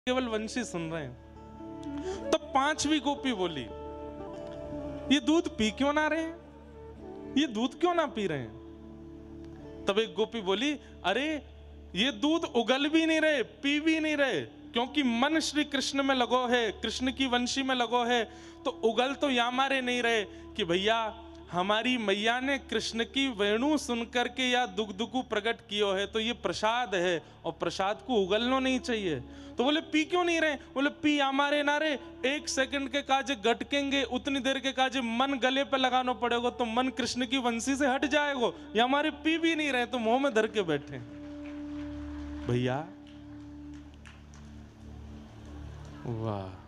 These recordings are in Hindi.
केवल वंशी सुन रहे हैं। तो पांचवी गोपी बोली, ये दूध पी क्यों ना रहे हैं, ये दूध क्यों ना पी रहे हैं? तब एक गोपी बोली, अरे ये दूध उगल भी नहीं रहे, पी भी नहीं रहे, क्योंकि मन श्री कृष्ण में लगो है, कृष्ण की वंशी में लगो है। तो उगल तो या मारे नहीं रहे कि भैया हमारी मैया ने कृष्ण की वेणु सुनकर के या दुग्ध को प्रकट कियो है, तो ये प्रसाद है और प्रसाद को उगलना नहीं चाहिए। तो बोले पी क्यों नहीं रहे? बोले पी हमारे नारे, 1 सेकंड के काजे गटकेंगे, उतनी देर के काजे मन गले पे लगाना पड़ेगा, तो मन कृष्ण की वंशी से हट जाएगा। या हमारे पी भी नहीं रहे तो मुंह में धर के बैठे। भैया वाह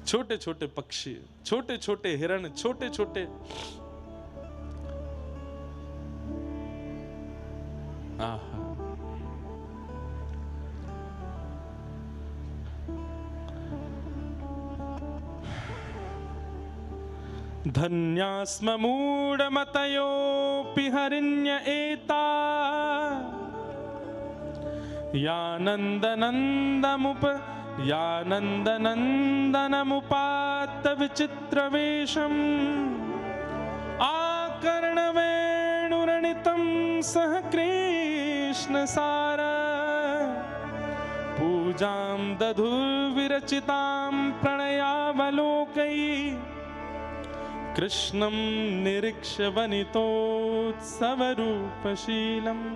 छोटे छोटे पक्षी, छोटे छोटे हिरण, छोटे छोटे आहा, धन्यास्म मूढ़मतयोऽपि हरिण्य एता यानन्दनन्दमुपात्त विचित्रवेशम् आकर्णवेणुरणितं सह कृष्णसार पूजां दधुर्विरचितां प्रणयावलोकैः कृष्णं निरीक्ष्य वनितोत्सवरूपशीलम्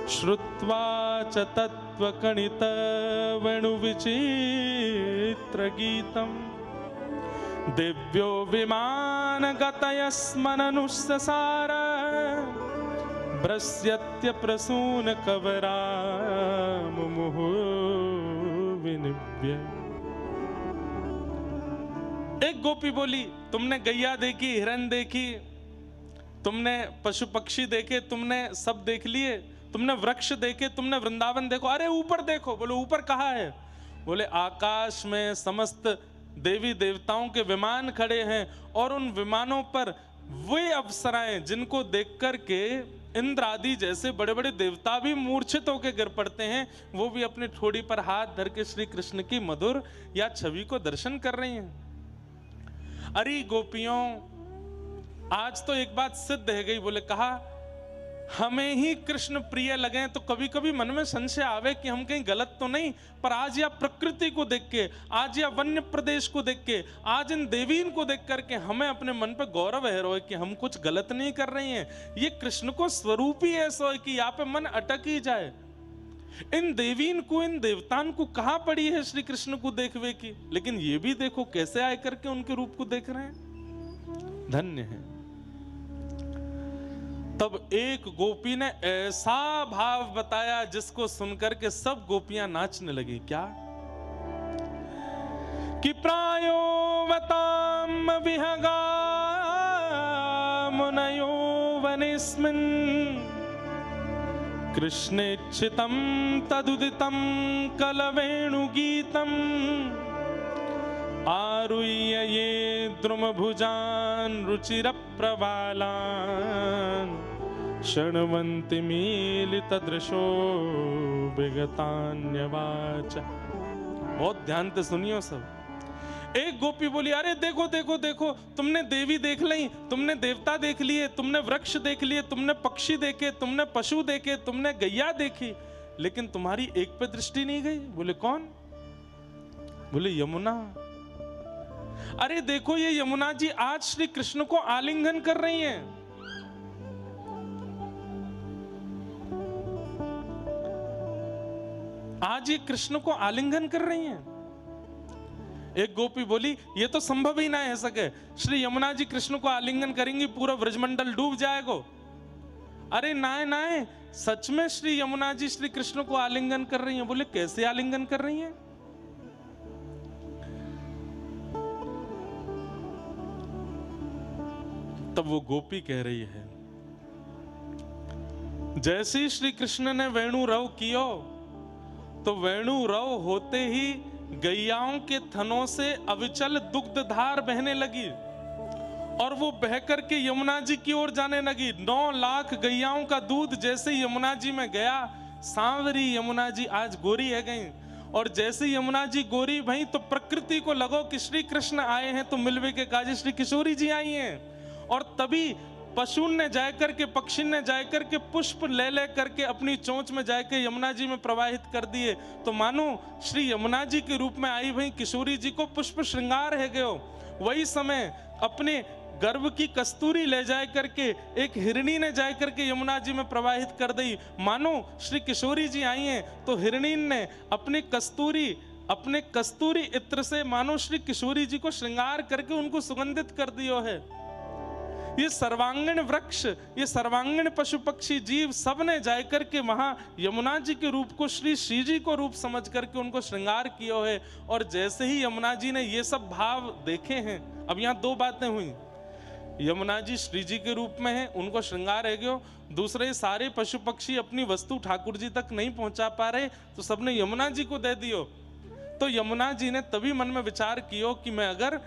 श्रुत्वा च तत्त्वकणितवेणुविचित्रगीतम् दिव्यो विमानगतयस्मननुससार भ्रस्यत्यप्रसूनकवरामुमुहुः विनिव्य। एक गोपी बोली, तुमने गैया देखी, हिरन देखी, तुमने पशु पक्षी देखे, तुमने सब देख लिए, तुमने वृक्ष देखे, तुमने वृंदावन देखो, अरे ऊपर देखो। बोले ऊपर कहाँ है? बोले आकाश में समस्त देवी देवताओं के विमान खड़े हैं और उन विमानों पर वे अप्सराएं जिनको देख करके इंद्र आदि जैसे बड़े बड़े देवता भी मूर्छित होकर गिर पड़ते हैं, वो भी अपने ठोड़ी पर हाथ धर के श्री कृष्ण की मधुर या छवि को दर्शन कर रही हैं। अरे गोपियों, आज तो एक बात सिद्ध है गई। बोले कहा हमें ही कृष्ण प्रिय लगे तो कभी कभी मन में संशय आवे कि हम कहीं गलत तो नहीं, पर आज या प्रकृति को देख के, आज या वन्य प्रदेश को देख के, आज इन देवीन को देख करके हमें अपने मन पे गौरव है रोए कि हम कुछ गलत नहीं कर रही हैं। ये कृष्ण को स्वरूप ही ऐसा है कि यहाँ पे मन अटक ही जाए। इन देवीन को, इन देवतान को कहाँ पड़ी है श्री कृष्ण को देखवे की, लेकिन ये भी देखो कैसे आए करके उनके रूप को देख रहे हैं। धन्य है। तब एक गोपी ने ऐसा भाव बताया जिसको सुनकर के सब गोपियां नाचने लगी। क्या कि प्रायोवताम विहगा मुनयो वनेस्मिन् कृष्णेच्छितं तदुदितं कलवेणुगीतम् आरुह्य ये द्रुमभुजान् रुचिरप्रवालान् शृण्वन्ति मीलितदृशो विगतान्यवाच। बहुत ध्यान से सुनियो सब। एक गोपी बोली, अरे देखो देखो देखो, तुमने देवी देख ली, तुमने देवता देख लिए, तुमने वृक्ष देख लिए, तुमने पक्षी देखे, तुमने पशु देखे, तुमने गैया देखी, लेकिन तुम्हारी एक पे दृष्टि नहीं गई। बोले कौन? बोले यमुना। अरे देखो ये यमुना जी आज श्री कृष्ण को आलिंगन कर रही हैं। आज ये कृष्ण को आलिंगन कर रही हैं। एक गोपी बोली, ये तो संभव ही ना है सके, श्री यमुना जी कृष्ण को आलिंगन करेंगी पूरा ब्रजमंडल डूब जाएगा। अरे नाय नाय, सच में श्री यमुना जी श्री कृष्ण को आलिंगन कर रही हैं। बोले कैसे आलिंगन कर रही हैं? तब वो गोपी कह रही है, जैसे ही श्री कृष्ण ने वेणु रव कियो तो वेणु रव होते ही गैयाओं के थनों से अविचल दुग्ध धार बहने लगी और वो बह करके यमुना जी की ओर जाने लगी। 9 लाख गैयाओं का दूध जैसे यमुना जी में गया, सांवरी यमुना जी आज गोरी है गई। और जैसे यमुना जी गोरी भई तो प्रकृति को लगो कि श्री कृष्ण आए हैं, तो मिलवे के काजे श्री किशोरी जी आई हैं। और तभी पशु ने जाकर के, पक्षी ने जाकर के पुष्प ले करके अपनी चोंच में जाकर यमुना जी में प्रवाहित कर दिए। तो मानो श्री यमुना जी के रूप में आई भई किशोरी जी को पुष्प श्रृंगार है गयो। वही समय अपने गर्भ की कस्तूरी ले जाए करके एक हिरणी ने जाए करके यमुना जी में प्रवाहित कर दी। मानो श्री किशोरी जी आई हैं तो हिरणी ने अपने कस्तूरी इत्र से मानो श्री किशोरी जी को श्रृंगार करके उनको सुगंधित कर दियो है। ये सर्वांगीण वृक्ष, ये सर्वांगीण पशु पक्षी जीव सब ने जाकर के वहां यमुना जी के रूप को श्री जी को रूप समझ करके उनको श्रृंगार किया है। और जैसे ही यमुना जी ने ये सब भाव देखे हैं, अब यहाँ दो बातें हुई, यमुना जी श्री जी के रूप में है, उनको श्रृंगार है गयो। दूसरे सारे पशु पक्षी अपनी वस्तु ठाकुर जी तक नहीं पहुंचा पा रहे, तो सबने यमुना जी को दे दियो। तो यमुना जी ने तभी मन में विचार किया कि मैं अगर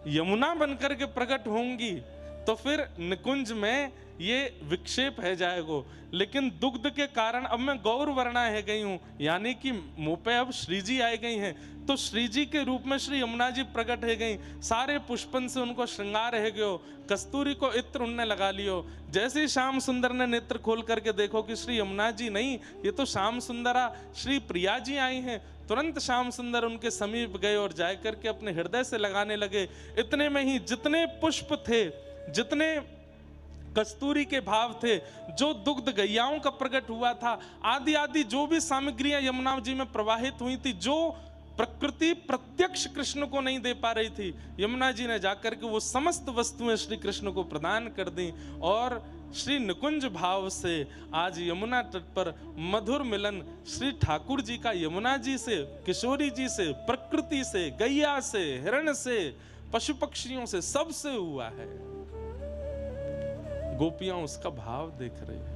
यमुना बनकर के प्रकट होंगी तो फिर निकुंज में ये विक्षेप है जाएगो। लेकिन दुग्ध के कारण अब मैं गौर वर्णा है गई हूँ, यानी कि मुँह पे अब श्री जी आई गई हैं। तो श्री जी के रूप में श्री यमुना जी प्रकट है गई। सारे पुष्पन से उनको श्रृंगार है गयो, कस्तूरी को इत्र उनने लगा लियो। जैसे श्याम सुंदर ने नेत्र खोल करके देखो कि श्री यमुना जी नहीं, ये तो श्याम सुंदरा श्री प्रिया जी आई हैं। तुरंत श्याम सुंदर उनके समीप गए और जाए करके अपने हृदय से लगाने लगे। इतने में ही जितने पुष्प थे, जितने कस्तूरी के भाव थे, जो दुग्ध गैयाओं का प्रकट हुआ था, आदि आदि जो भी सामग्रियां यमुना जी में प्रवाहित हुई थी, जो प्रकृति प्रत्यक्ष कृष्ण को नहीं दे पा रही थी, यमुना जी ने जाकर के वो समस्त वस्तुएं श्री कृष्ण को प्रदान कर दी। और श्री निकुंज भाव से आज यमुना तट पर मधुर मिलन श्री ठाकुर जी का यमुना जी से, किशोरी जी से, प्रकृति से, गैया से, हिरण से, पशु पक्षियों से, सबसे हुआ है। गोपियां उसका भाव देख रही है।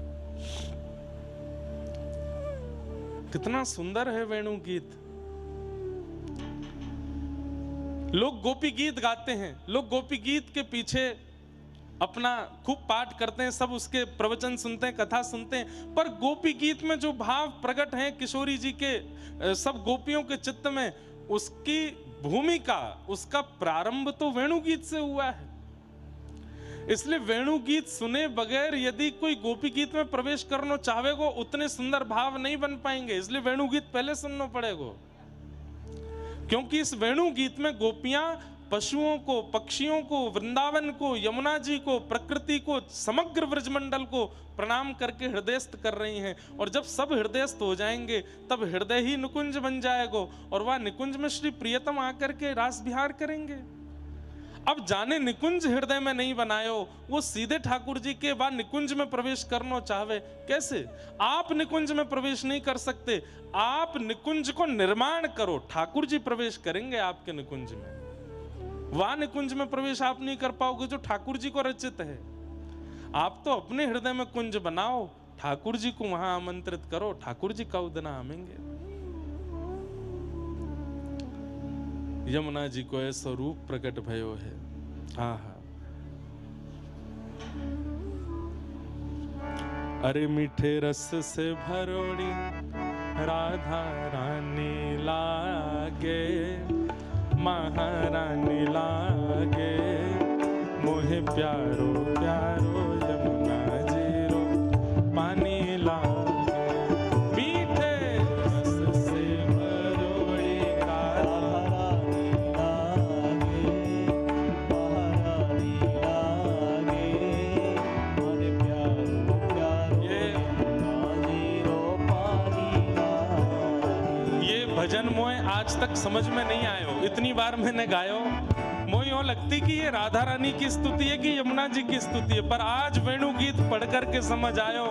कितना सुंदर है वेणु गीत। लोग गोपी गीत गाते हैं, लोग गोपी गीत के पीछे अपना खूब पाठ करते हैं, सब उसके प्रवचन सुनते हैं, कथा सुनते हैं, पर गोपी गीत में जो भाव प्रकट हैं किशोरी जी के, सब गोपियों के चित्त में, उसकी भूमिका, उसका प्रारंभ तो वेणु गीत से हुआ है। इसलिए वेणु गीत सुने बगैर यदि कोई गोपी गीत में प्रवेश करना चाहेगो, उतने सुंदर भाव नहीं बन पाएंगे। इसलिए वेणु गीत पहले सुनना पड़ेगा, क्योंकि इस वेणु गीत में गोपियां पशुओं को, पक्षियों को, वृंदावन को, यमुना जी को, प्रकृति को, समग्र ब्रजमंडल को प्रणाम करके हृदयस्थ कर रही हैं। और जब सब हृदयस्थ हो जाएंगे तब हृदय ही निकुंज बन जाएगा, और वह निकुंज में श्री प्रियतम आकर के रास विहार करेंगे। अब जाने निकुंज हृदय में नहीं बनायो, वो सीधे ठाकुर जी के बाद निकुंज में प्रवेश करना चाहे कैसे? आप निकुंज में प्रवेश नहीं कर सकते, आप निकुंज को निर्माण करो, ठाकुर जी प्रवेश करेंगे आपके निकुंज में। वह निकुंज में प्रवेश आप नहीं कर पाओगे जो ठाकुर जी को रचित है। आप तो अपने हृदय में कुंज बनाओ, ठाकुर जी को वहां आमंत्रित करो, ठाकुर जी का उदना आमेंगे। यमुना जी को ऐसा रूप प्रकट भयो है। आहा, अरे मीठे रस से भरोड़ी राधा रानी लागे, महारानी लागे, मोहे प्यारो प्यारो यमुना जी रो पानी लागे। मीठे रस से भरोड़ी राधा रानी लागे, महारानी लागे, मोहे प्यारो प्यारो यमुना जी रो पानी लागे। ये भजन मोए आज तक समझ में नहीं आयो, इतनी बार मैंने गायो, मोई यूं लगती कि ये राधा रानी की स्तुति है कि यमुना जी की स्तुति है। पर आज वेणु गीत पढ़ करके समझ आयो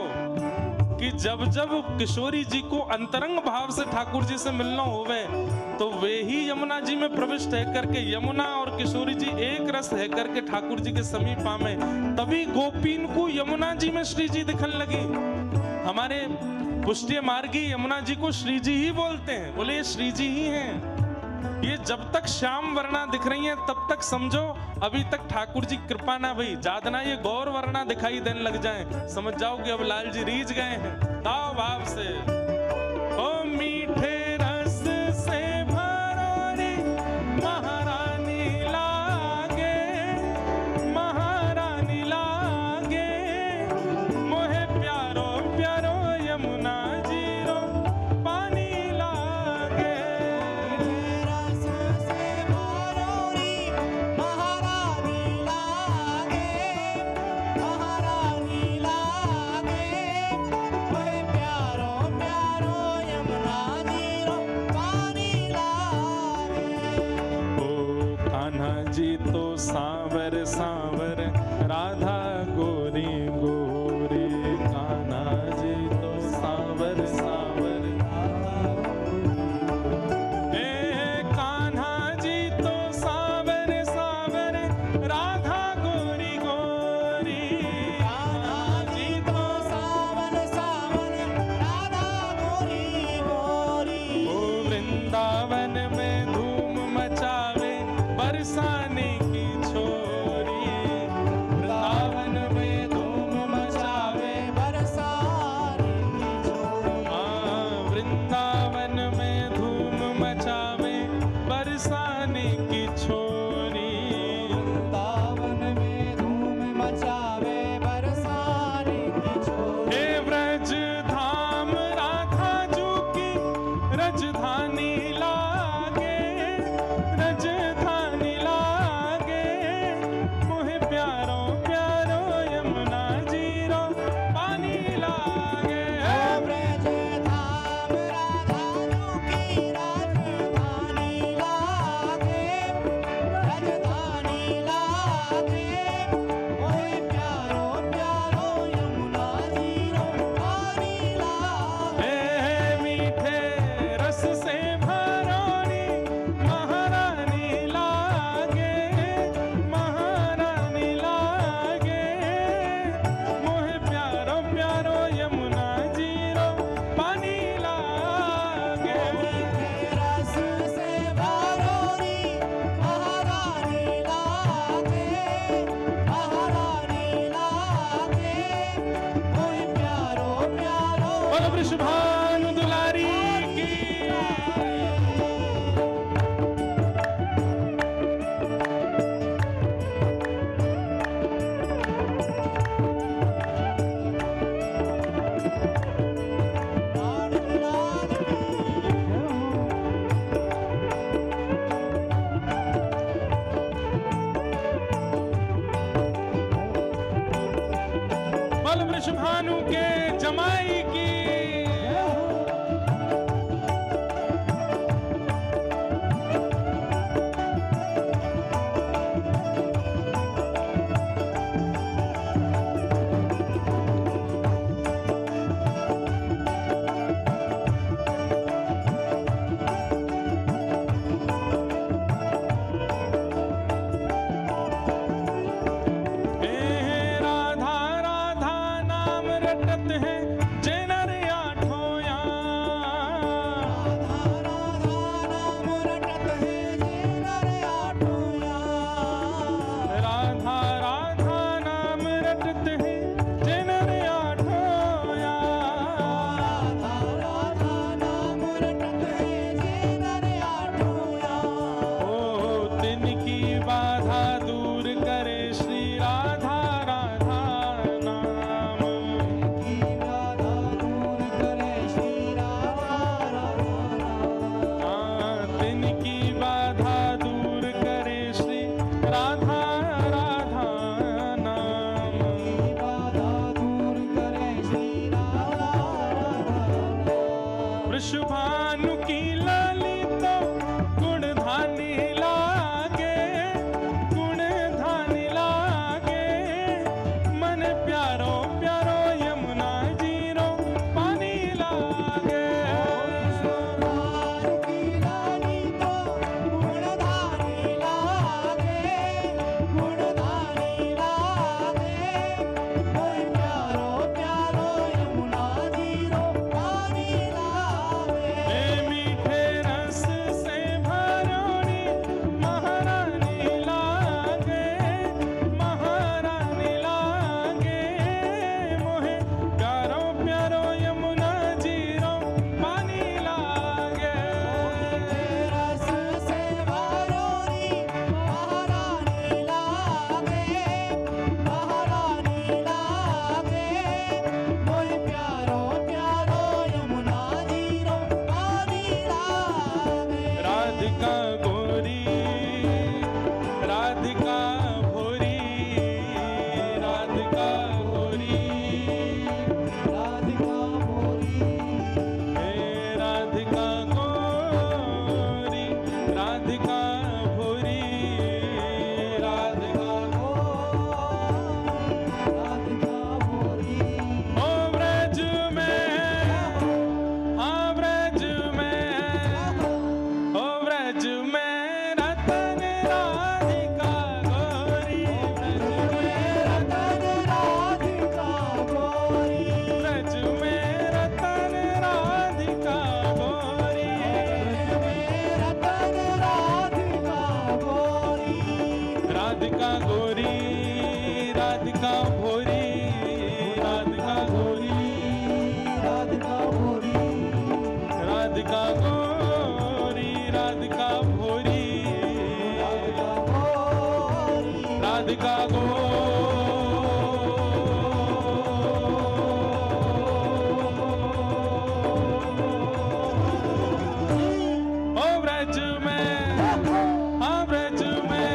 कि जब जब किशोरी जी को अंतरंग भाव से ठाकुर जी से मिलना होवे तो वे ही यमुना जी में प्रविष्ट है करके, यमुना और किशोरी जी एक रस है करके ठाकुर जी के समीप आमे, तभी गोपीन को यमुना जी में श्री जी दिखने लगी। हमारे पुष्टि मार्गी यमुना जी को श्री जी ही बोलते हैं, बोले ये श्री जी ही हैं। ये जब तक श्याम वर्णा दिख रही है तब तक समझो अभी तक ठाकुर जी कृपा ना भई, जादना ये गौर वर्णा दिखाई देने लग जाए, समझ जाओ कि अब लाल जी रीझ गए हैं। दाव भाव से वृंदावन में धूम मचावे बरसाने की छोरी, वृंदावन में धूम मचावे बरसाने की छोरी। वृंदावन में धूम मचावे बरसाने की छोरी, वृंदावन में धूम मचावे बरसाने की छोरी। हे व्रज धाम राधा जू की रजधानी लागे, रजधानी लागे, मोहे प्यारो प्यारो यमुना जीरो पानी लागे। ब्रज धाम राधा जू की राजधानी लागे, राजधानी लागे, ओए प्यारो प्यारो यमुना जीरो पानी लागे। हे मीठे रस से भरोनी महारानी लागे, महारानी लागे, मोहे प्यारो प्यारो यमुना जीरो पानी लागे। रस से भरोनी महारानी लागे, महारानी लागे, ओए प्यारो प्यारो बोलो वृषभानु दुलारी की। बोलो वृषभानु के जमाई की। हे राधा राधा नाम रटत है जे नर आठों याँ। राधा नाम रटत है जे नर आठों याँ। राधा राधा नाम रटत है जे नर आठों याँ। राधा नाम रटत है जे नर आठों याँ। ओ तिनकी बाधा दूर करे श्री राधा राधा नाम। की राधा दूर करे श्री राधा राधा नाम। तिनकी बाधा दूर करे श्री राधा राधा नाम। की बाधा दूर करे श्री राधा राधा नाम। वृषभानु की लाली तो गुणधानी लागे, गुणधानी लागे, मन प्यारो प्यारो यमुना जीरो पानी लागे। विश्वभानु की लाली तो गुणधानी लागे, गुणधानी लागे, ओए प्यारो प्यारो यमुना जीरो पानी लागे। हे मीठे रस से भरोनी महारानी लागे, महारानी लागे, मोहे प्यारो प्यारो यमुना जीरो पानी लागे। रस से भरोनी महारानी लागे, महारानी लागे, ओए प्यारो प्यारो यमुना जीरो पानी लागे। राधिका गोरी, राधिका भोरी, राधिका गोरी, राधिका मोरी, हे राधिका गोरी, राधिका भोरी, राधिका राधिका मोरी। ओ व्रज में, हाँ व्रज में, ओ व्रज में राधिका गोरी राधिका भोरी राधिका गोरी राधिका भोरी राधिका गोरी राधिका भोरी राधिका ओ ब्रज में हाँ ब्रज में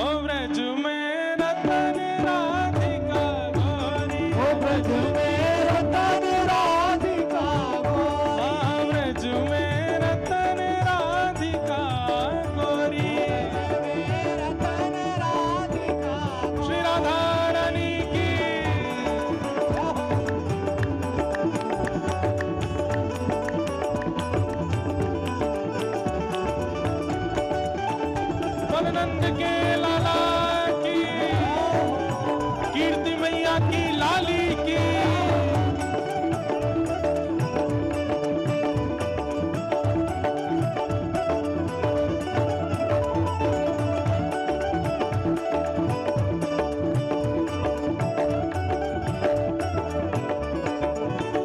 ओ ब्रज में रतन राधिका गोरी ओ ब्रज में रतन राधिका गोरी हाँ ब्रज में रतन राधिका गोरी रतन राधिका श्री राधा रानी की नंद के लाला की कीर्ति मैया की लाली की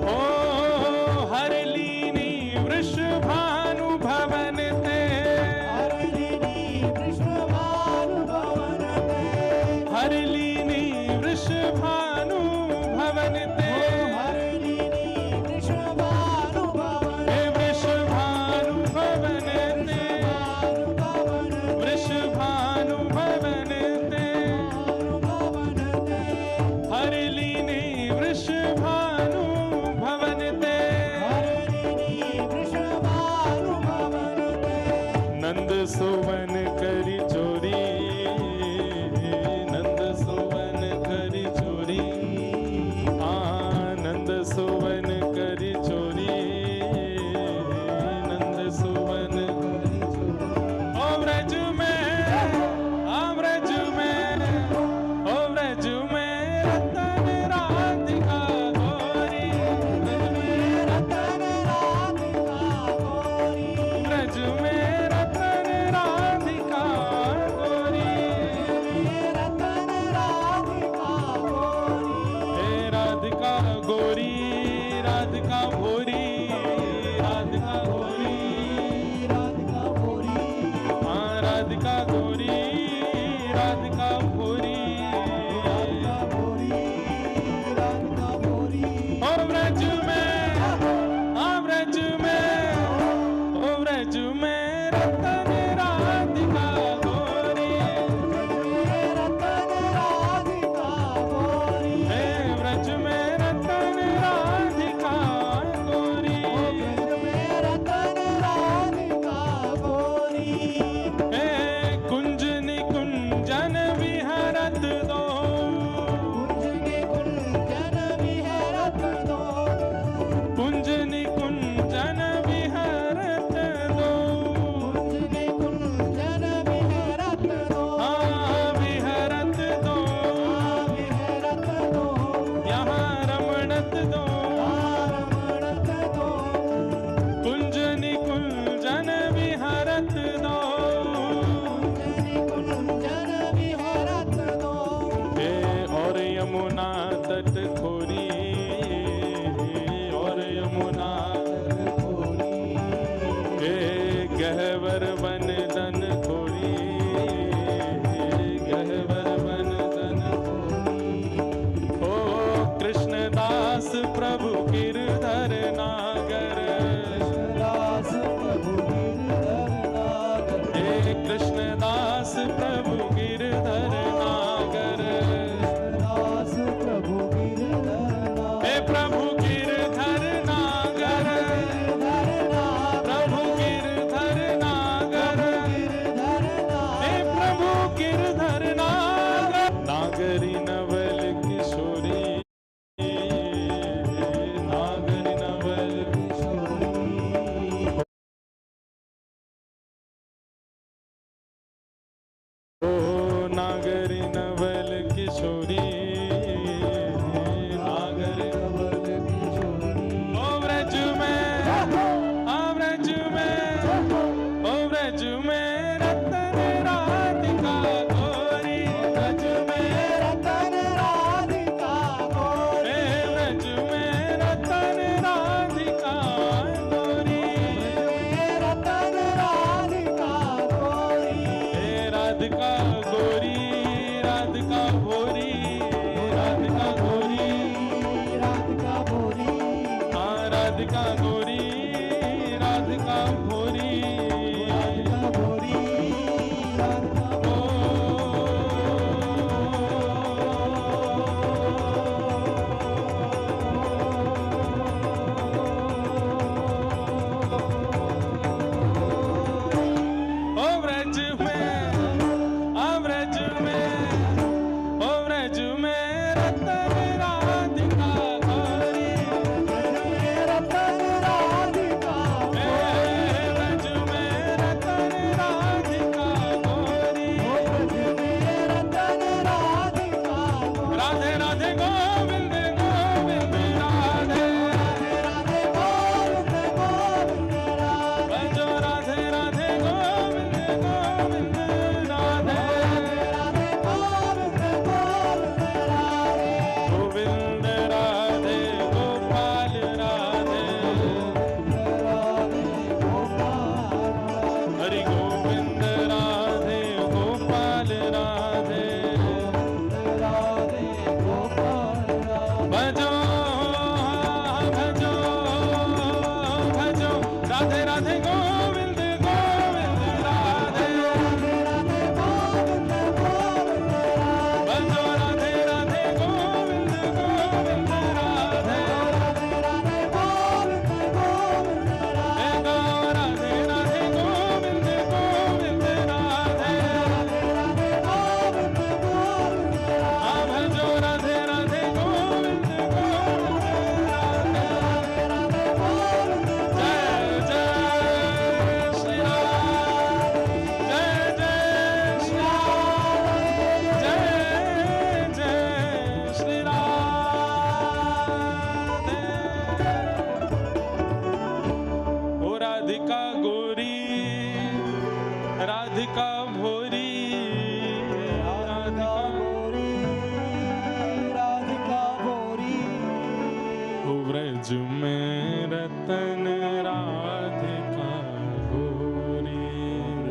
ओ हरलीनी वृषभानु भवन ते हरिणी कृष्ण भवन हरलीनी वृषभानु भवन ते हरिणी कृष्ण भवन हे वृषभानु भवन ते वृषभानु भवन ते हरलीनी वृषभानु भवन ते नंद सुवन करी चोरी नंद सुवन करी चोरी आनंद सुवन करी चोरी नंद सुवन ओ ब्रज में आ ब्रज में ओ ब्रज में रतन राधिका गोरी ब्रज में रतन राधिका गोरी हे राधिका गोरी राधिका भोरी राधिका गोरी हाँ राधिका गोरी राधिका भोरी ओ ब्रज में हाँ ब्रज में ओ ब्रज में रतन राधिका गोरी हे ब्रज में रतन राधिका गोरी हे कुंज निकुंजन विहरत दो कुंज निकुंजन विहरत दो हाँ विहरत दो यहाँ रमणत दो कुंज निकुंजन विहरत दो हे और यमुना तट खोरी और यमुना हे गहवर वन दन खोरी गहवर वन दन ओ कृष्णदास प्रभु गिरधर नागर हे कृष्णदास प्रभु गिरधर नागर हे प्रभु गिरधर नागर प्रभु गिरधर नागर भोरी राधिका भोरी राधिका ओ व्रज में रतन राधिका गोरी रतन राधिका व्रज में रतन राधिका गोरी रतन राधिका राधे राधे गोविंद गोविंद राधे राधे गोविंद गोविंद राधे भजो राधे राधे गोविंद गोविंद राधे राधे गोविंद गोविंद राधे गोविंद राधे गोपाल राधे राधे गोपाल हरि गोविंद राधे गोपाल राधे राधे गोपाल भजो भजो भजो राधे राधे गोविंद गोविंद राधे राधे गोविंद गोविंद राधे भजो राधे राधे गोविंद गोविंद राधे राधे गोविंद गोविंद राधे राधे राधे गोविंद गोविंद राधे राधे गोविंद गोविंद राधे भजो राधे राधे गोविंद गोविंद राधे राधे गोविंद जय जय श्री राम जय जय श्री राम जय जय श्री राम ओ राधिका गोरी राधिका भोरी राधिका गोरी राधिका गोरी ओ व्रज में रतन राधिका गोरी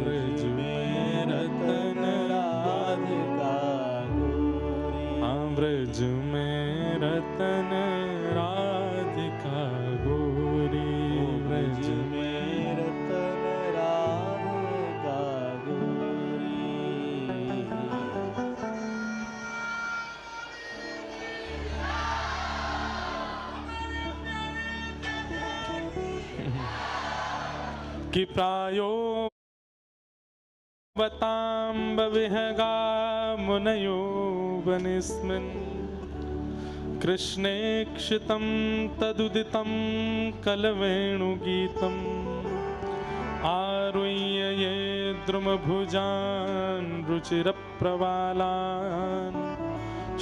व्रज में रतन राधिका गोरी हाँ व्रज में रतन राधिका गोरी व्रज में रतन राधिका गोरी कि प्रायो बताम्ब विहगा मुनयो वनिस्मिन् कृष्णे क्षितं तदुदितं कलवेणुगीतम् आरुह्य ये द्रुमभुजान् रुचिरप्रवालान्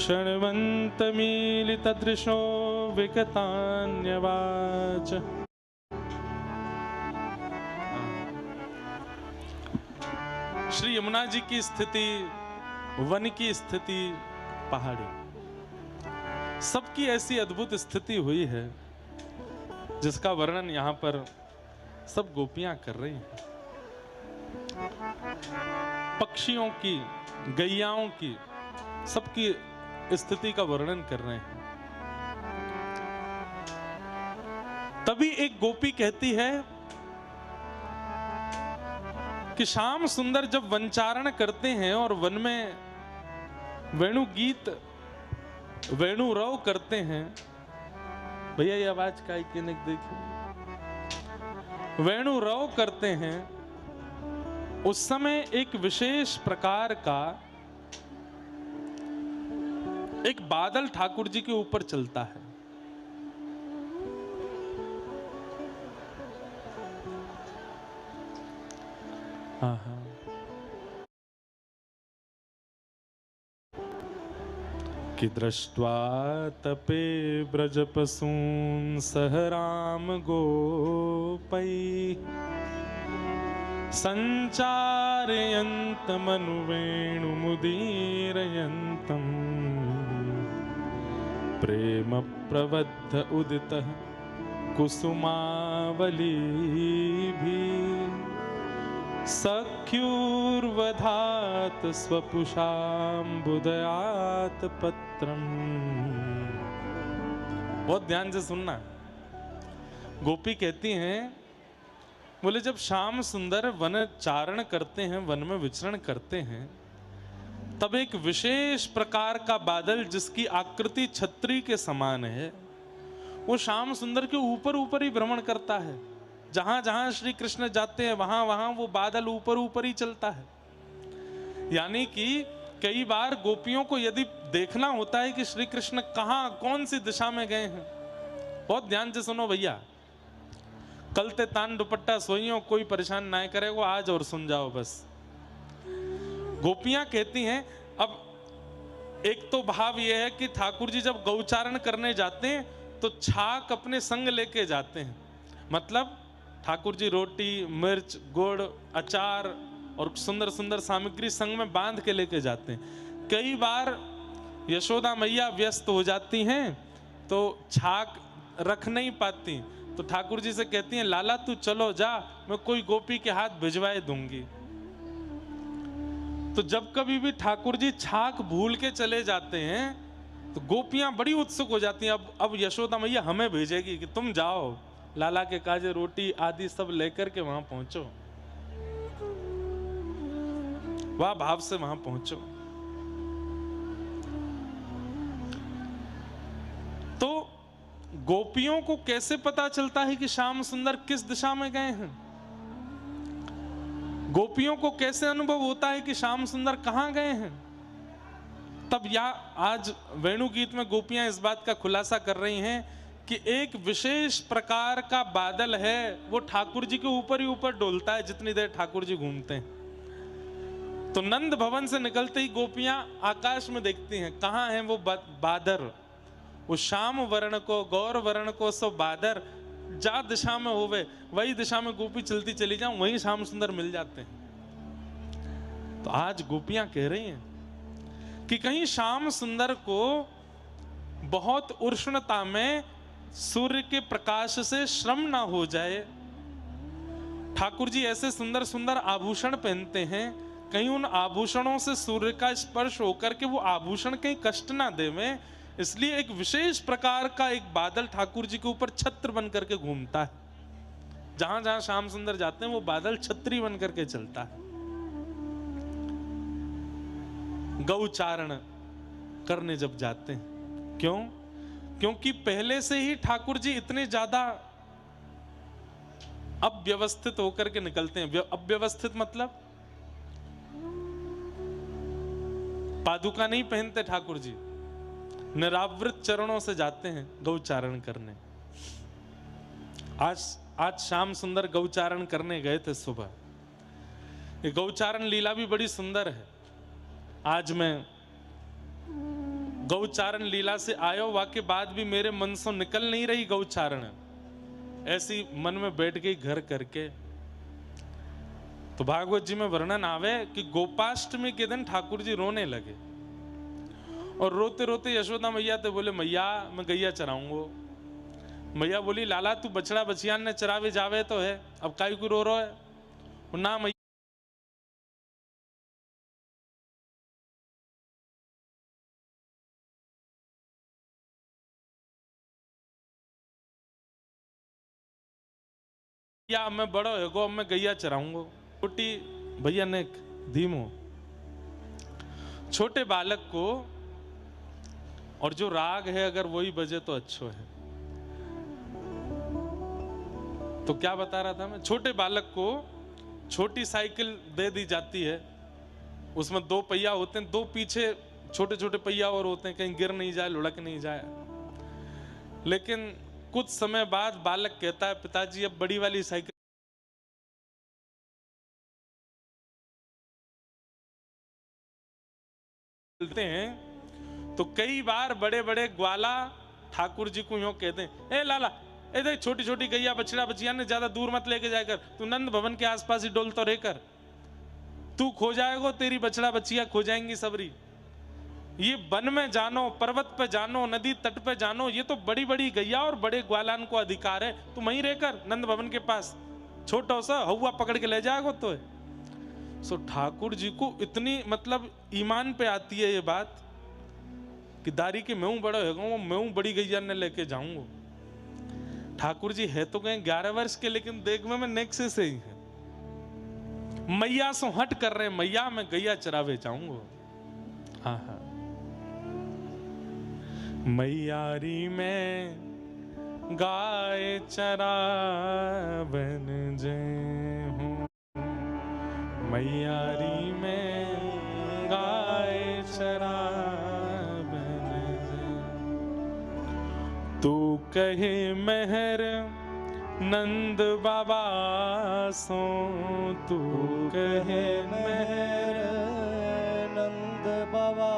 शृण्वन्तमीलितदृशो विगतान्यवाच। श्री यमुना जी की स्थिति, वन की स्थिति, पहाड़ी, सबकी ऐसी अद्भुत स्थिति हुई है जिसका वर्णन यहाँ पर सब गोपियां कर रही हैं। पक्षियों की, गैयाओं की, सबकी स्थिति का वर्णन कर रहे हैं। तभी एक गोपी कहती है कि श्याम सुंदर जब वनचारण करते हैं और वन में वेणु गीत, वेणु रव करते हैं, भैया ये आवाज का देखो, वेणु रव करते हैं, उस समय एक विशेष प्रकार का एक बादल ठाकुर जी के ऊपर चलता है। कि दृष्ट्वा तपे ब्रजपसून् सह राम गोपै सञ्चारयन्तमनुवेणुमुदीरयन्तम् प्रेम प्रबद्ध उदितः कुसुमावलीभिः सख्युर्वधात स्वपुषाम्बुदयात पत्रम। बहुत ध्यान से सुनना। गोपी कहती हैं बोले जब श्याम सुंदर वन चारण करते हैं, वन में विचरण करते हैं, तब एक विशेष प्रकार का बादल जिसकी आकृति छतरी के समान है, वो श्याम सुंदर के ऊपर ऊपर ही भ्रमण करता है। जहां जहां श्री कृष्ण जाते हैं वहां वहां वो बादल ऊपर ऊपर ही चलता है। यानी कि कई बार गोपियों को यदि देखना होता है कि श्री कृष्ण कहां कौन सी दिशा में गए हैं, बहुत ध्यान से सुनो भैया, कल ते तान दुपट्टा सोइयों, कोई परेशान ना करेगो आज और सुन जाओ बस। गोपियां कहती हैं, अब एक तो भाव यह है कि ठाकुर जी जब गौचारण करने जाते हैं तो छाक अपने संग लेके जाते हैं। मतलब ठाकुर जी रोटी, मिर्च, गुड़, अचार और सुंदर सुंदर सामग्री संग में बांध के लेके जाते हैं। कई बार यशोदा मैया व्यस्त हो जाती हैं तो छाक रख नहीं पाती, तो ठाकुर जी से कहती हैं लाला तू चलो जा, मैं कोई गोपी के हाथ भिजवाए दूंगी। तो जब कभी भी ठाकुर जी छाक भूल के चले जाते हैं तो गोपियां बड़ी उत्सुक हो जाती हैं, अब यशोदा मैया हमें भेजेगी कि तुम जाओ लाला के काजे रोटी आदि सब लेकर के वहां पहुंचो, वाह भाव से वहां पहुंचो। तो गोपियों को कैसे पता चलता है कि श्याम सुंदर किस दिशा में गए हैं? गोपियों को कैसे अनुभव होता है कि श्याम सुंदर कहां गए हैं? तब आज वेणु गीत में गोपियां इस बात का खुलासा कर रही हैं कि एक विशेष प्रकार का बादल है, वो ठाकुर जी के ऊपर ही ऊपर डोलता है जितनी देर ठाकुर जी घूमते हैं। तो नंद भवन से निकलते ही गोपियां आकाश में देखती हैं, कहां है वो बादर, वो श्याम वर्ण को गौर वर्ण को सो बादर, जा दिशा में होवे वही दिशा में गोपी चलती चली जाऊं, वही श्याम सुंदर मिल जाते हैं। तो आज गोपियां कह रही हैं कि कहीं श्याम सुंदर को बहुत उष्णता में सूर्य के प्रकाश से श्रम ना हो जाए। ठाकुर जी ऐसे सुंदर सुंदर आभूषण पहनते हैं, कहीं उन आभूषणों से सूर्य का स्पर्श होकर के वो आभूषण कहीं कष्ट ना देवे, इसलिए एक विशेष प्रकार का एक बादल ठाकुर जी के ऊपर छत्र बन करके घूमता है। जहां जहां श्याम सुंदर जाते हैं वो बादल छत्री बन करके चलता है। गौचारण करने जब जाते हैं, क्यों? क्योंकि पहले से ही ठाकुर जी इतने ज्यादा अव्यवस्थित होकर के निकलते हैं। अव्यवस्थित मतलब पादुका नहीं पहनते ठाकुर जी, निरावृत चरणों से जाते हैं गौचारण करने। आज श्याम सुंदर गौचारण करने गए थे सुबह। ये गौचारण लीला भी बड़ी सुंदर है। आज मैं गौचारण लीला से आयो हुआ के बाद भी मेरे मन से निकल नहीं रही गौचारण, ऐसी मन में बैठ गई घर करके। तो भागवत जी में वर्णन आवे कि गोपाष्टमी के दिन ठाकुर जी रोने लगे और रोते रोते यशोदा मैया तो बोले मैया मैं गैया चराऊंगो। मैया बोली लाला तू बछड़ा बछियान ने चरावे जावे तो है, अब काई को रो रहा है? ना मैया या मैं बड़ो है गो, अब मैं गैया चराऊंगो। छोटी भैया ने धीमो छोटे बालक को, और जो राग है अगर वही बजे तो अच्छो है। तो क्या बता रहा था मैं, छोटे बालक को छोटी साइकिल दे दी जाती है, उसमें 2 पहिया होते हैं, 2 पीछे छोटे छोटे पहिया और होते हैं, कहीं गिर नहीं जाए लुढ़क नहीं जाए। लेकिन कुछ समय बाद बालक कहता है पिताजी अब बड़ी वाली साइकिल चलते हैं। तो कई बार बड़े बड़े ग्वाला ठाकुर जी को यूं कहते हैं, ए लाला ए देख छोटी छोटी गैया बछड़ा बचिया ने ज्यादा दूर मत लेके जाकर, तू नंद भवन के आसपास ही डोल तो रहकर, तू खो जाएगो तेरी बछड़ा बचिया खो जाएंगी सबरी। ये वन में जानो, पर्वत पे जानो, नदी तट पे जानो, ये तो बड़ी बड़ी गैया और बड़े ग्वालान को अधिकार है। तुम वहीं रहकर नंद भवन के पास छोटा सा हवा पकड़ के ले जाएगो तो है। सो ठाकुर जी को इतनी मतलब ईमान पे आती है ये बात कि दारी के मैं बड़ा होगा, मैं बड़ी गैया ने लेके जाऊंगा। ठाकुर जी है तो कहीं 11 वर्ष के, लेकिन देखने में नेक्से से ही है। मैया सो हट कर रहे, मैया मैं गैया चरावे जाऊंगा। हाँ हाँ, मैयारी में गाय चरावन जे हूँ, मैयारी में गाय चरावन जे। तू कहे मेहर नंद बाबा सो, तू कहे मेहर नंद बाबा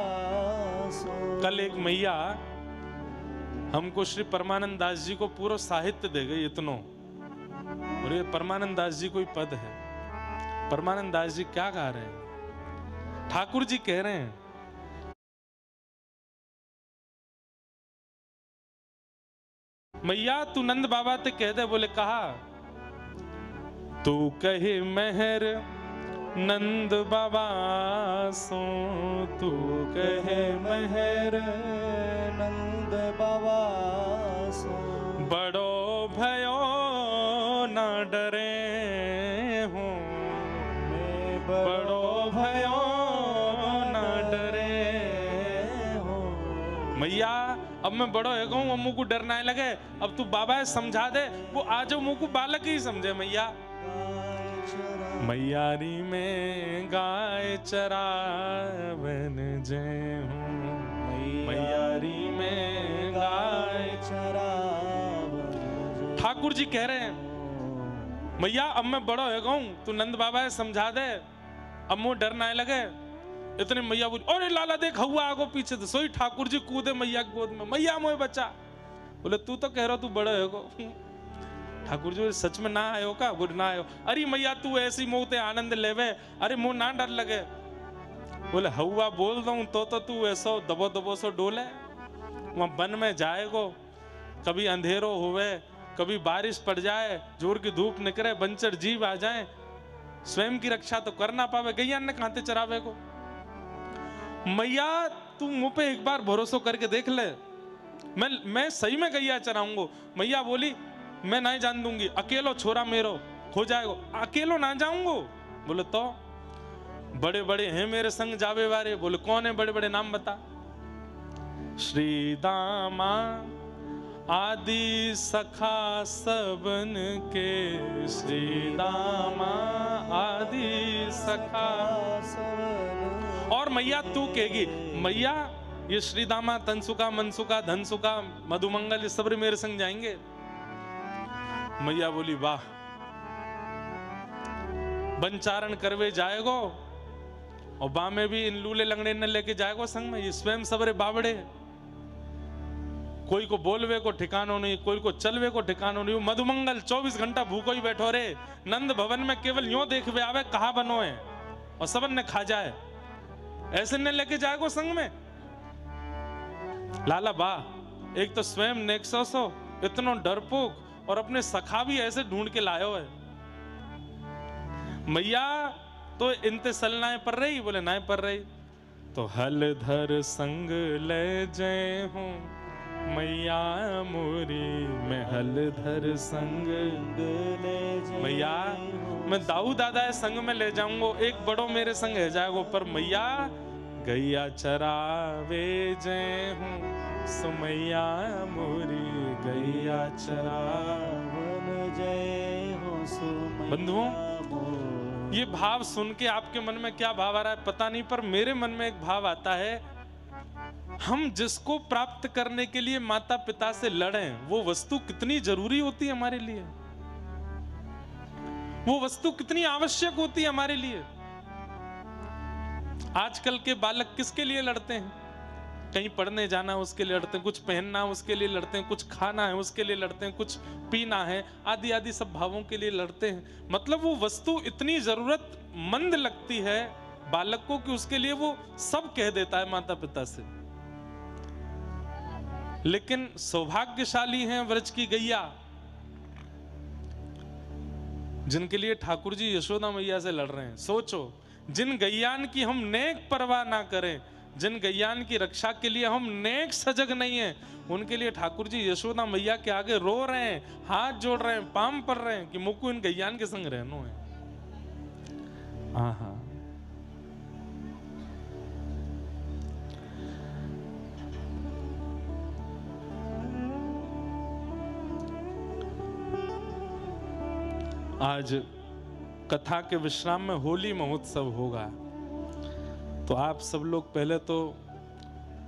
सो। कल एक मैया हमको श्री परमानंद दास जी को पूरा साहित्य दे गई इतनो, और ये परमानंद दास जी कोई पद है। परमानंद दास जी क्या गा रहे हैं? ठाकुर जी कह रहे हैं, मैया तू नंद बाबा ते कह दे। बोले कहा, तू कहे मेहर नंद बाबा सो, तू कहे मेहर नंद बाबा सो। बड़ो भयो न डरे हूँ, मैं बड़ो भयो न डरे हूँ। मैया अब मैं बड़ो है गऊँ, अब मुँह को डर ना लगे, अब तू बाबा है समझा दे। वो आज मुँह को बालक ही समझे। मैया मैयारी में गाय चरावन जे हूँ, मैयारी में गाय। चरावन। ठाकुर जी कह रहे हैं, मैया अब मैं बड़ो है गऊँ, तू नंद बाबा है समझा दे, अब मुँह डर ना लगे। इतने मैया बोली, अरे लाला देख हुआ आगो पीछे से। सोई ठाकुर जी कूदे मैया की गोद में, मैया मोए बच्चा। बोले तू तो कह रहा तू बड़ो है गो। ठाकुर जी सच में ना आयो का? बोले ना आयो। अरे मैया तू ऐसी मोते आनंद लेवे, अरे मुँह ना डर लगे। बोले हुआ बोल दूं तो तू ऐसो दबो दबो सो डोले। वहां वन में जाएगो, कभी अंधेरो हुए, कभी बारिश पड़ जाए, जोर की धूप निकले, बंचर जीव आ जाए, स्वयं की रक्षा तो कर ना पावे, गैया ने कहां चरावे को। मैया तू मुंह पे एक बार भरोसा करके देख ले, मैं सही में गैया चराऊंगा। मैया बोली मैं नहीं जान दूंगी, अकेलो छोरा मेरो हो जाएगा, अकेलो ना जाऊंगा। बोले तो बड़े बड़े हैं मेरे संग जावे वाले। बोले कौन है बड़े बड़े, नाम बता। श्री दामा आदि सखा सबन के, श्री दामा आदि सखा सबन। और मैया तू कहेगी, मैया ये श्री दामा तनसुका मनसुका धनसुका मधुमंगल ये सब मेरे संग जाएंगे। मैया बोली वाह, बनचारण करवे जाएगो और बा में भी इन लूले लंगड़े न लेके जाएगो संग में। ये स्वयं सबरे बावड़े, कोई को बोलवे को ठिकानो नहीं, कोई को चलवे को ठिकानो नहीं। मधुमंगल 24 घंटा भूखो ही बैठो रे। नंद भवन में केवल यूं देखवे आवे कहा बनो है और सबन ने खा जाए, ऐसे न लेके जाएगो संग में। लाला बा एक तो स्वयं नेक्सोसो इतनो डरपोक और अपने सखा भी ऐसे ढूंढ के लायो है। मैया तो इनते सलनाएं पर रही। बोले नाए पर रही तो हल धर संग ले जाए हूँ मैया मोरी, मैं हल धर संग ले। मैया मैं दाऊ दादा संग में ले जाऊंगो, एक बड़ो मेरे संग है जाएगो, पर मैया गैया चरावे जय हूँ सुमैया मोरी, गैया चरावन जय हो सुमैया। बंधुओं ये भाव सुन के आपके मन में क्या भाव आ रहा है पता नहीं, पर मेरे मन में एक भाव आता है, हम जिसको प्राप्त करने के लिए माता पिता से लड़ें, वो वस्तु कितनी जरूरी होती है हमारे लिए, वो वस्तु कितनी आवश्यक होती है हमारे लिए। आजकल के बालक किसके लिए लड़ते हैं? कहीं पढ़ने जाना है उसके लिए लड़ते हैं, कुछ पहनना है उसके लिए लड़ते हैं, कुछ खाना है उसके लिए लड़ते हैं, कुछ पीना है, आदि आदि सब भावों के लिए लड़ते हैं। मतलब वो वस्तु इतनी जरूरतमंद लगती है बालक को कि उसके लिए वो सब कह देता है माता पिता से। लेकिन सौभाग्यशाली हैं व्रज की गैया, जिनके लिए ठाकुर जी यशोदा मैया से लड़ रहे हैं। सोचो, जिन गैयान की हम नेक परवाह ना करें, जिन गैयान की रक्षा के लिए हम नेक सजग नहीं है, उनके लिए ठाकुर जी यशोदा मैया के आगे रो रहे हैं, हाथ जोड़ रहे हैं, पाम पर रहे हैं कि मुकु इन गैयान के संग रहनो है। हाँ, आज कथा के विश्राम में होली महोत्सव होगा, तो आप सब लोग पहले तो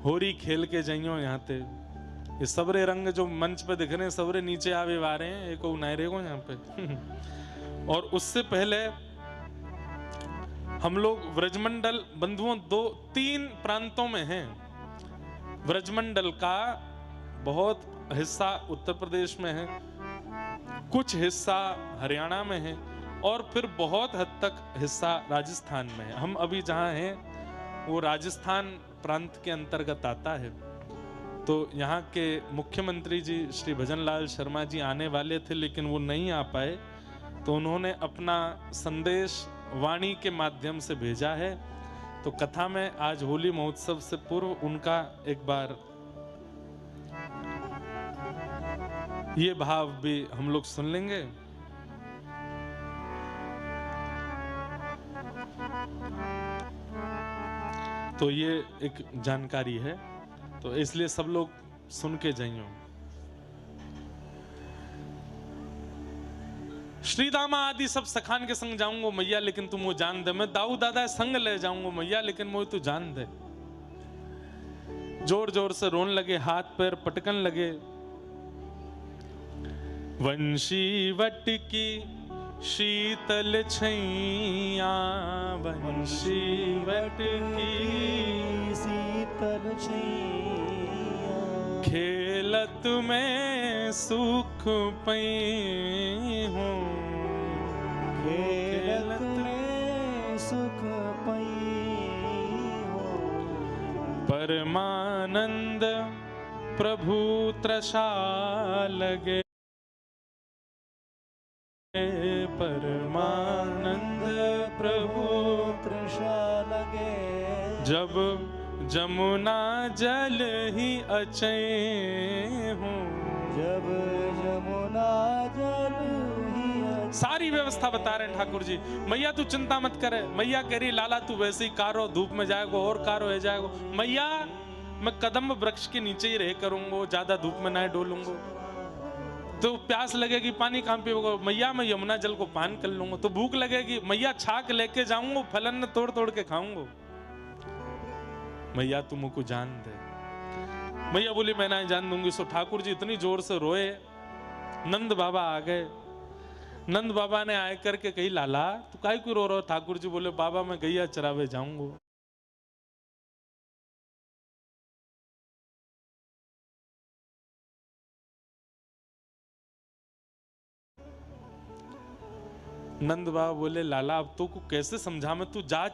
होरी खेल के जाइयो। यहाँ पे ये सबरे रंग जो मंच पे दिख रहे हैं, सबरे नीचे आवे वारे हैं, एक नायरे को यहाँ पे और उससे पहले हम लोग व्रजमंडल बंधुओं 2-3 प्रांतों में हैं। व्रजमंडल का बहुत हिस्सा उत्तर प्रदेश में है, कुछ हिस्सा हरियाणा में है और फिर बहुत हद तक हिस्सा राजस्थान में है। हम अभी जहाँ हैं वो राजस्थान प्रांत के अंतर्गत आता है। तो यहाँ के मुख्यमंत्री जी श्री भजन लाल शर्मा जी आने वाले थे, लेकिन वो नहीं आ पाए, तो उन्होंने अपना संदेश वाणी के माध्यम से भेजा है। तो कथा में आज होली महोत्सव से पूर्व उनका एक बार ये भाव भी हम लोग सुन लेंगे। तो ये एक जानकारी है, तो इसलिए सब लोग सुन के जाइयो। श्री दामा आदि सब सखान के संग जाऊंगो मैया, लेकिन तुम वो जान दे। मैं दाऊ दादा संग ले जाऊंगो मैया, लेकिन वो तू जान दे। जोर जोर से रोन लगे, हाथ पैर पटकन लगे। वंशी वट की शीतल छैया, वंशी वट की शीतल छैया, खेलत में सुख पई हूँ, खेलत में सुख पई हूँ। परमानंद प्रभु तृषा लगे, परमानंद प्रभु तृषा लगे। जब जमुना जल ही अचै हूँ, जब जमुना जल ही सारी व्यवस्था बता रहे हैं ठाकुर जी। मैया तू चिंता मत करे। मैया कह रही लाला तू वैसे ही कारो, धूप में जाएगो और कारो है जाएगो। मैया मैं कदम वृक्ष के नीचे ही रह करूंगो, ज्यादा धूप में ना डोलूंगो। तो प्यास लगेगी पानी कहाँ पियोगे मैया, मैं यमुना जल को पान कर लूंगा। तो भूख लगेगी मैया, छाक लेके जाऊंगा, फलन तोड़ तोड़ के खाऊंगा। मैया तुम मुझको जान दे। मैया बोली मैं ना जान दूंगी। सो ठाकुर जी इतनी जोर से रोए, नंद बाबा आ गए। नंद बाबा ने आए करके कही लाला तू काहे क्यों रो रहा हो? ठाकुर जी बोले बाबा मैं गैया चरावे जाऊंगा। नंद बाबा बोले लाला अब तो को कैसे समझा मैं, तू जा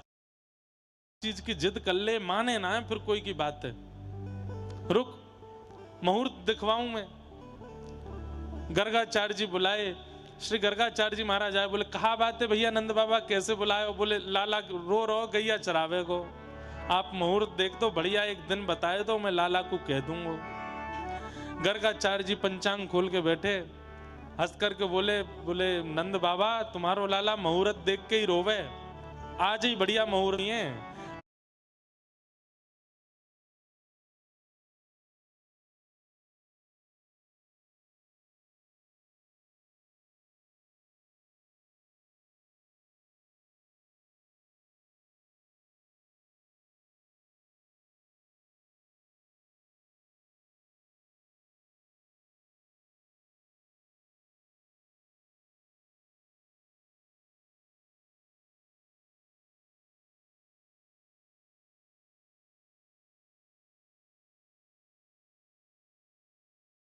चीज की जिद कर ले, माने ना है फिर कोई की बात है। रुक मुहूर्त दिखवाऊं मैं। गर्गाचार्य जी बुलाए। श्री गर्गाचार्य जी महाराज आए, बोले कहा बात है भैया नंद बाबा कैसे बुलाए? बोले लाला रो रो गैया चरावे को, आप मुहूर्त देख दो बढ़िया एक दिन बताए तो मैं लाला को कह दूंगा। गर्गाचार्य जी पंचांग खोल के बैठे, हंस करके बोले नंद बाबा तुम्हारो लाला मुहूर्त देख के ही रोवे, आज ही बढ़िया मुहूर्त है,